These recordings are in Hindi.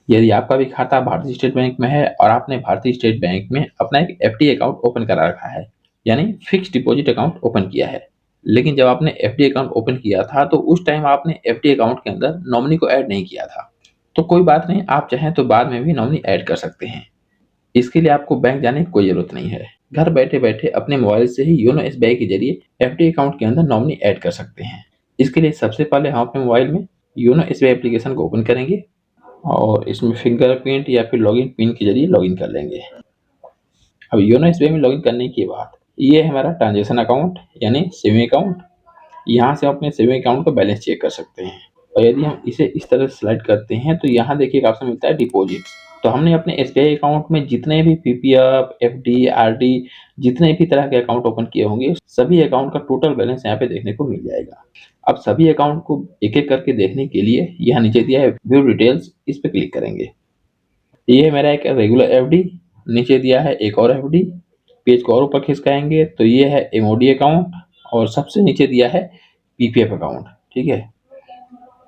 यदि आपका भी खाता भारतीय स्टेट बैंक में है और आपने भारतीय स्टेट बैंक में अपना एक एफडी अकाउंट ओपन करा रखा है, यानी फिक्स्ड डिपॉजिट अकाउंट ओपन किया है, लेकिन जब आपने एफडी अकाउंट ओपन किया था तो उस टाइम आपने एफडी अकाउंट के अंदर नॉमिनी को ऐड नहीं किया था, तो कोई बात नहीं, आप चाहें तो बाद में भी नॉमिनी ऐड कर सकते हैं। इसके लिए आपको बैंक जाने की कोई जरूरत नहीं है। घर बैठे बैठे अपने मोबाइल से ही योनो एसबीआई के जरिए एफडी अकाउंट के अंदर नॉमिनी ऐड कर सकते हैं। इसके लिए सबसे पहले हम अपने मोबाइल में योनो एसबीआई एप्लीकेशन को ओपन करेंगे और इसमें फिंगरप्रिंट या फिर लॉगिन पिन के जरिए लॉगिन कर लेंगे। अब योनो एसबीआई में लॉगिन करने के बाद ये है हमारा ट्रांजेक्शन अकाउंट यानी सेविंग अकाउंट। यहाँ से हम अपने सेविंग अकाउंट का बैलेंस चेक कर सकते हैं और यदि हम इसे इस तरह से सिलेक्ट करते हैं तो यहाँ देखिए एक ऑप्शन मिलता है डिपॉजिट। तो हमने अपने एसबीआई अकाउंट में जितने भी पीपीएफ, एफडी, आरडी, जितने भी तरह के अकाउंट ओपन किए होंगे सभी अकाउंट का टोटल बैलेंस यहाँ पे देखने को मिल जाएगा। अब सभी अकाउंट को एक एक करके देखने के लिए यहाँ नीचे दिया है व्यू डिटेल्स, इस पे क्लिक करेंगे। ये है मेरा एक रेगुलर एफडी, नीचे दिया है एक और एफडी। पेज को और ऊपर खिसकाएंगे तो ये है एमओडी अकाउंट और सबसे नीचे दिया है पीपीएफ अकाउंट। ठीक है,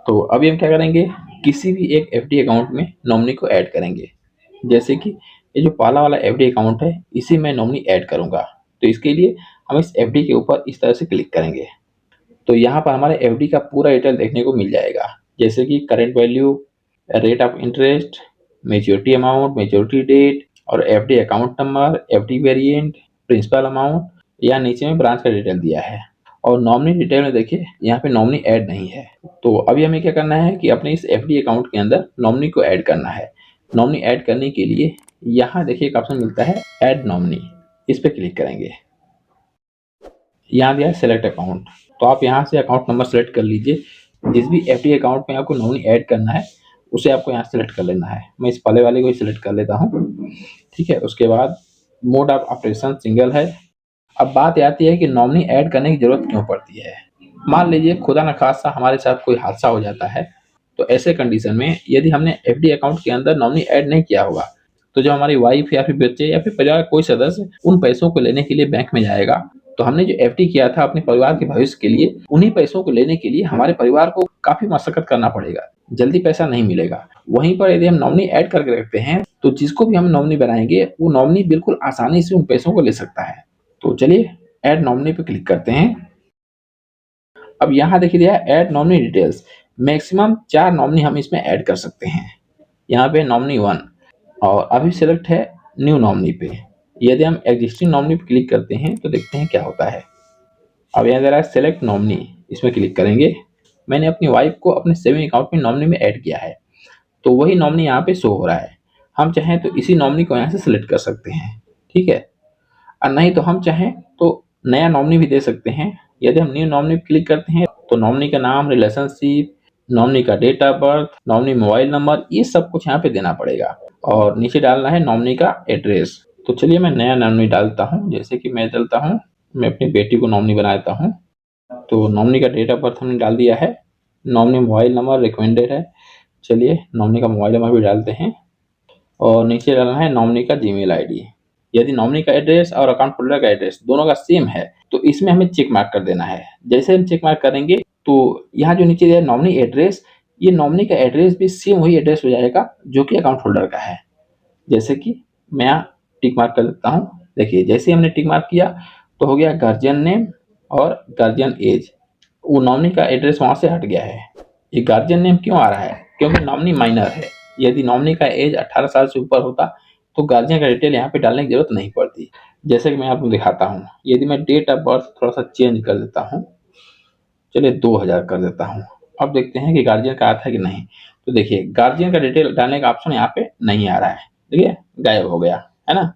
तो अभी हम क्या करेंगे, किसी भी एक एफडी अकाउंट में नॉमिनी को ऐड करेंगे। जैसे कि ये जो पहला वाला एफडी अकाउंट है इसी में नॉमिनी ऐड करूंगा, तो इसके लिए हम इस एफडी के ऊपर इस तरह से क्लिक करेंगे तो यहाँ पर हमारे एफडी का पूरा डिटेल देखने को मिल जाएगा, जैसे कि current value, rate of interest, maturity amount, maturity date और FD account number, FD variant, principal amount, या नीचे में ब्रांच का डिटेल दिया है। और नॉमिनी डिटेल में देखिए यहाँ पे नॉमिनी ऐड नहीं है। तो अभी हमें क्या करना है कि अपने इस एफडी अकाउंट के अंदर नॉमिनी को ऐड करना है। नॉमिनी ऐड करने के लिए यहाँ देखिए एक ऑप्शन मिलता है ऐड नॉमिनी, इस पे क्लिक करेंगे। यहाँ दिया है सेलेक्ट अकाउंट, तो आप यहाँ से अकाउंट नंबर सेलेक्ट कर लीजिए। जिस भी एफडी अकाउंट में आपको नॉमिनी ऐड करना है उसे आपको यहाँ सेलेक्ट कर लेना है। मैं इस पहले वाले को ही सिलेक्ट कर लेता हूँ। ठीक है, उसके बाद मोड ऑफ ऑपरेशन सिंगल है। अब बात आती है कि नॉमिनी ऐड करने की जरूरत क्यों पड़ती है। मान लीजिए खुदा न खास्ता हमारे साथ कोई हादसा हो जाता है, तो ऐसे कंडीशन में यदि हमने एफडी अकाउंट के अंदर नॉमिनी ऐड नहीं किया होगा तो जो हमारी वाइफ या फिर बच्चे या फिर परिवार का कोई सदस्य उन पैसों को लेने के लिए बैंक में जाएगा, तो हमने जो एफडी किया था अपने परिवार के भविष्य के लिए, उन्हीं पैसों को लेने के लिए हमारे परिवार को काफी मशक्कत करना पड़ेगा, जल्दी पैसा नहीं मिलेगा। वहीं पर यदि हम नॉमिनी ऐड करके रखते हैं तो जिसको भी हम नॉमिनी बनाएंगे वो नॉमिनी बिल्कुल आसानी से उन पैसों को ले सकता है। तो चलिए ऐड नॉमिनी पे क्लिक करते हैं। अब यहाँ देखिए दिया है add nominee details, maximum 4 nominee हम इसमें ऐड कर सकते हैं। यहाँ पे नॉमिनी 1 और अभी सिलेक्ट है न्यू नॉमिनी पे। यदि हम एग्जिस्टिंग नॉमिनी पे क्लिक करते हैं तो देखते हैं क्या होता है। अब यहाँ दे रहा है सेलेक्ट नॉमिनी, इसमें क्लिक करेंगे। मैंने अपनी वाइफ को अपने सेविंग अकाउंट में नॉमिनी में ऐड किया है, तो वही नॉमिनी यहाँ पे शो हो रहा है। हम चाहें तो इसी नॉमिनी को यहाँ से सिलेक्ट कर सकते हैं। ठीक है, और नहीं तो हम चाहें तो नया नॉमिनी भी दे सकते हैं। यदि हम न्यू नॉमिनी पे क्लिक करते हैं तो नॉमिनी का नाम, रिलेशनशिप, नॉमिनी का date of birth, nominee mobile number, ये सब कुछ यहाँ पे देना पड़ेगा और नीचे डालना है नॉमिनी का एड्रेस। तो चलिए मैं नया नॉमिनी डालता हूँ, जैसे कि मैं डालता हूँ, मैं अपनी बेटी को नॉमिनी बनाता हूँ। तो नॉमिनी का डेट ऑफ बर्थ हमने डाल दिया है, नॉमिनी मोबाइल नंबर रिकमेंडेड है। चलिए नॉमिनी का मोबाइल नंबर भी डालते हैं और नीचे डालना है नॉमिनी का जीमेल आईडी। यदि नॉमिनी का एड्रेस और अकाउंट होल्डर का एड्रेस दोनों का सेम है तो इसमें हमें चेक मार्क कर देना है। जैसे हम चेक मार्क करेंगे तो यहाँ जो नीचे दिया है नॉमिनी एड्रेस, ये नॉमिनी का एड्रेस भी सेम वही एड्रेस हो जाएगा जो कि अकाउंट होल्डर का है। जैसे कि मैं यहाँ टिक मार्क कर देता हूँ। देखिए जैसे हमने टिक मार्क किया तो हो गया गार्जियन नेम और गार्जियन एज, वो नॉमिनी का एड्रेस वहाँ से हट गया है। ये गार्जियन नेम क्यों आ रहा है, क्योंकि नॉमिनी माइनर है। यदि नॉमिनी का एज 18 साल से ऊपर होता तो गार्जियन का डिटेल यहाँ पे डालने की जरूरत नहीं पड़ती। जैसे कि मैं आपको दिखाता हूँ, यदि मैं डेट ऑफ बर्थ थोड़ा सा चेंज कर देता हूँ, चलिए 2000 कर देता हूँ। अब देखते हैं कि गार्जियन का आता है कि नहीं। तो देखिए गार्जियन का डिटेल डालने का ऑप्शन यहाँ पे नहीं आ रहा है, देखिए गायब हो गया है ना।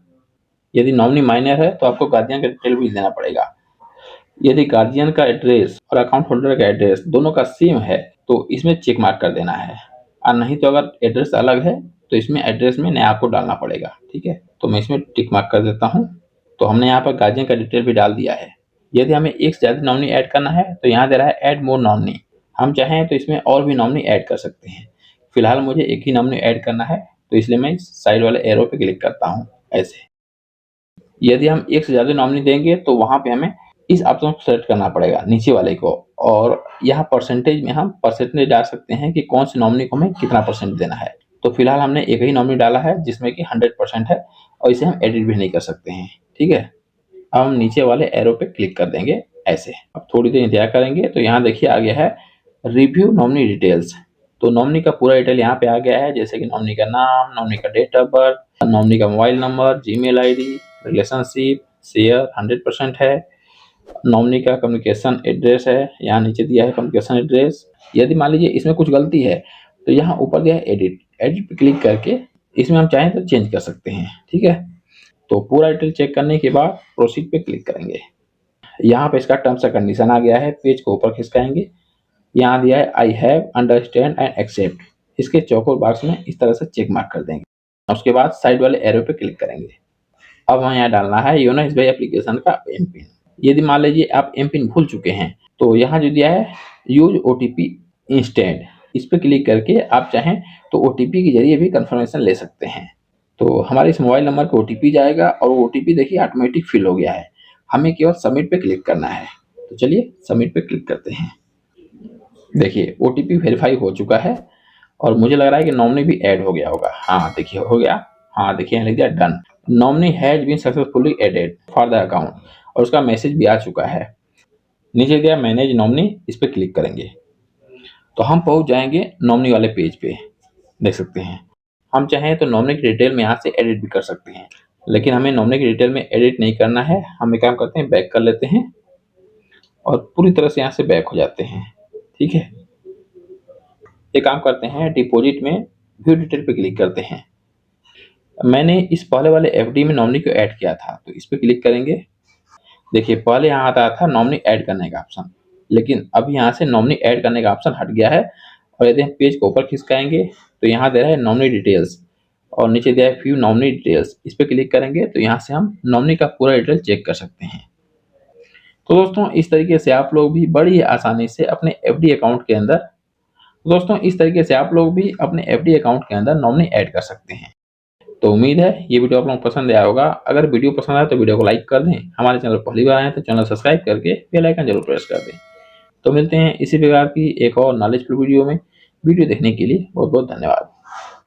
यदि नॉमिनी माइनर है तो आपको गार्जियन का डिटेल भी देना पड़ेगा। यदि गार्जियन का एड्रेस और अकाउंट होल्डर का एड्रेस दोनों का सेम है तो इसमें चेक मार्क कर देना है, और नहीं तो अगर एड्रेस अलग है तो इसमें एड्रेस में नया आपको डालना पड़ेगा। ठीक है, तो मैं इसमें टिक मार्क कर देता हूँ। तो हमने यहाँ पर गार्जियन का डिटेल भी डाल दिया है। यदि हमें एक से ज़्यादा नॉमिनी ऐड करना है तो यहाँ दे रहा है ऐड मोर नॉमिनी, हम चाहें तो इसमें और भी नॉमिनी ऐड कर सकते हैं। फिलहाल मुझे एक ही नॉमिनी ऐड करना है तो इसलिए मैं साइड वाले एरो पे क्लिक करता हूँ ऐसे। यदि हम एक से ज़्यादा नॉमिनी देंगे तो वहाँ पे हमें इस ऑप्शन को सेलेक्ट करना पड़ेगा नीचे वाले को, और यहाँ परसेंटेज में हम परसेंटेज डाल सकते हैं कि कौन सी नॉमिनी को हमें कितना परसेंट देना है। तो फिलहाल हमने एक ही नॉमिनी डाला है जिसमें कि 100% है और इसे हम एडिट भी नहीं कर सकते हैं। ठीक है, अब हम नीचे वाले एरो पे क्लिक कर देंगे ऐसे। अब थोड़ी देर इंतजार करेंगे तो यहाँ देखिए आ गया है रिव्यू नॉमिनी डिटेल्स। तो नॉमिनी का पूरा डिटेल यहाँ पे आ गया है, जैसे कि नॉमिनी का नाम, नॉमिनी का डेट ऑफ बर्थ, नॉमिनी का mobile number, Gmail ID, relationship, share 100% है, नॉमिनी का कम्युनिकेशन एड्रेस है, यहाँ नीचे दिया है कम्युनिकेशन एड्रेस। यदि मान लीजिए इसमें कुछ गलती है तो यहाँ ऊपर दिया है एडिट, एडिट पे क्लिक करके इसमें हम चाहें तो चेंज कर सकते हैं। ठीक है, तो पूरा डिटेल चेक करने के बाद प्रोसीड पे क्लिक करेंगे। यहाँ पे इसका टर्म्स एंड कंडीशन आ गया है, पेज को ऊपर खिसकाएंगे, यहाँ दिया है I have, understand and accept, इसके चौकोर बॉक्स में इस तरह से चेक मार्क कर देंगे। उसके बाद साइड वाले एरो पे क्लिक करेंगे। अब हमें यहाँ डालना है योनो एसबीआई एप्लीकेशन का एम पिन। यदि मान लीजिए आप एम पिन भूल चुके हैं तो यहाँ जो दिया है यूज ओटीपी इंस्टेंट, इस पर क्लिक करके आप चाहें तो ओटीपी के जरिए भी कंफर्मेशन ले सकते हैं। तो हमारे इस मोबाइल नंबर को ओटीपी जाएगा और वो ओटीपी देखिए ऑटोमेटिक फिल हो गया है, हमें केवल सबमिट पे क्लिक करना है। तो चलिए सबमिट पे क्लिक करते हैं। देखिए ओटीपी वेरीफाई हो चुका है और मुझे लग रहा है कि नॉमिनी भी ऐड हो गया होगा। हाँ देखिए हो गया, हाँ देखिए लिख दिया done, nominee has been successfully added for the account, और उसका मैसेज भी आ चुका है। नीचे दिया मैनेज नॉमिनी, इस पर क्लिक करेंगे तो हम पहुंच जाएंगे नॉमिनी वाले पेज पे। देख सकते हैं हम चाहें तो नॉमिनी की डिटेल में यहाँ से एडिट भी कर सकते हैं, लेकिन हमें नॉमिनी की डिटेल में एडिट नहीं करना है। हम एक काम करते हैं, बैक कर लेते हैं और पूरी तरह से यहाँ से बैक हो जाते हैं। ठीक है, एक काम करते हैं, डिपॉजिट में व्यू डिटेल पे क्लिक करते हैं। मैंने इस पहले वाले एफडी में नॉमिनी को ऐड किया था तो इस पे क्लिक करेंगे। देखिए पहले यहाँ आता था नॉमिनी ऐड करने का ऑप्शन, लेकिन अब यहाँ से नॉमिनी ऐड करने का ऑप्शन हट गया है। और यदि हम पेज को ऊपर खिसकाएंगे तो यहाँ दे रहा है नॉमिनी डिटेल्स और नीचे दिया है व्यू नॉमिनी डिटेल्स, इस पे क्लिक करेंगे तो यहाँ से हम नॉमिनी का पूरा डिटेल चेक कर सकते हैं। तो दोस्तों इस तरीके से आप लोग भी बड़ी आसानी से अपने एफडी अकाउंट के अंदर एफडी अकाउंट के अंदर नॉमिनी ऐड कर सकते हैं। तो उम्मीद है ये वीडियो आप लोगों को पसंद आया होगा। अगर वीडियो पसंद आया तो वीडियो को लाइक कर दें, हमारे चैनल पर पहली बार आए तो चैनल सब्सक्राइब करके बेल आइकन जरूर प्रेस कर दें। तो मिलते हैं इसी प्रकार की एक और नॉलेजफुल वीडियो में। वीडियो देखने के लिए बहुत बहुत धन्यवाद।